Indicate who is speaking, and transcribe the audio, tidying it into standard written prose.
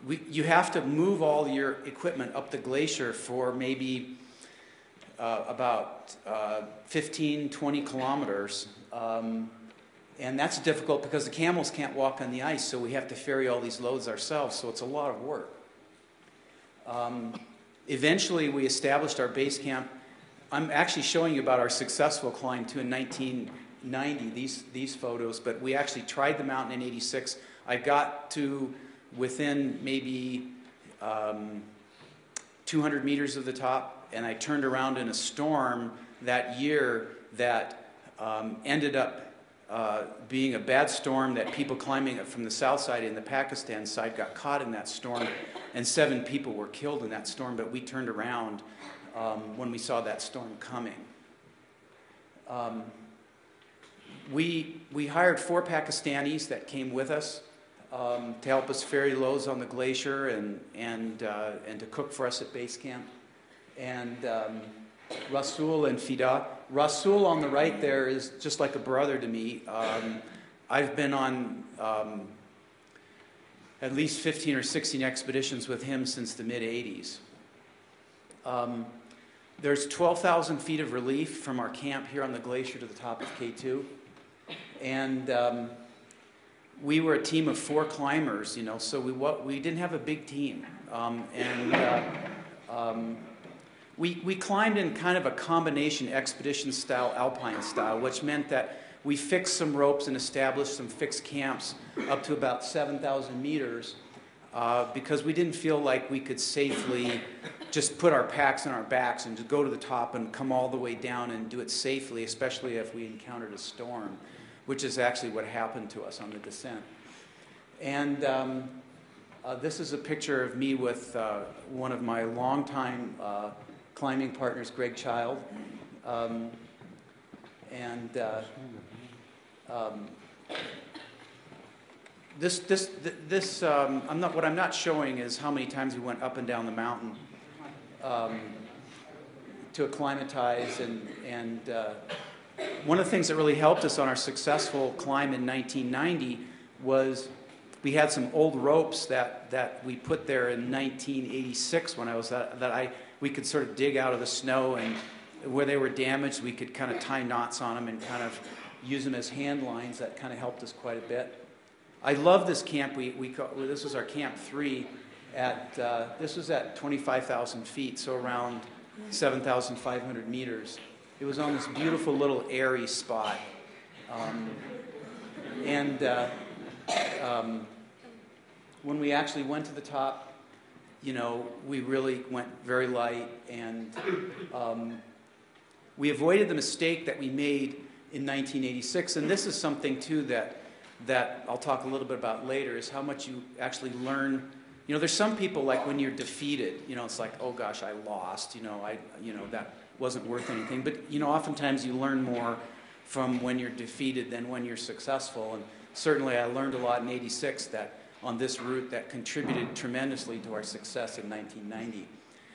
Speaker 1: you have to move all your equipment up the glacier for maybe about 15, 20 kilometers. And that's difficult because the camels can't walk on the ice, so we have to ferry all these loads ourselves, so it's a lot of work. Eventually, we established our base camp. I'm actually showing you about our successful climb, too, in 1990, these photos, but we actually tried the mountain in 86. I got to within maybe 200 meters of the top, and I turned around in a storm that year that ended up being a bad storm, that people climbing from the south side and the Pakistan side got caught in that storm, and 7 people were killed in that storm, but we turned around when we saw that storm coming. We hired 4 Pakistanis that came with us to help us ferry loads on the glacier and to cook for us at base camp. And Rasul and Fida. Rasul on the right there is just like a brother to me. I've been on at least 15 or 16 expeditions with him since the mid-'80s. There's 12,000 feet of relief from our camp here on the glacier to the top of K2. And we were a team of 4 climbers, you know, so we didn't have a big team. We climbed in kind of a combination expedition style, alpine style, which meant that we fixed some ropes and established some fixed camps up to about 7,000 meters because we didn't feel like we could safely just put our packs on our backs and just go to the top and come all the way down and do it safely, especially if we encountered a storm, which is actually what happened to us on the descent. And this is a picture of me with one of my longtime climbing partners, Greg Child. What I'm not showing is how many times we went up and down the mountain to acclimatize, and one of the things that really helped us on our successful climb in 1990 was we had some old ropes that we put there in 1986 when I was we could sort of dig out of the snow, and where they were damaged, we could kind of tie knots on them and kind of use them as hand lines. That kind of helped us quite a bit. I love this camp. This was our Camp 3. This was at 25,000 feet, so around 7,500 meters. It was on this beautiful little airy spot. When we actually went to the top, you know, we really went very light, and we avoided the mistake that we made in 1986. And this is something, too, that I'll talk a little bit about later, is how much you actually learn. You know, there's some people, like when you're defeated, you know, it's like, oh gosh, I lost, you know, that wasn't worth anything. But, you know, oftentimes you learn more from when you're defeated than when you're successful. And certainly I learned a lot in '86 that on this route that contributed tremendously to our success in 1990.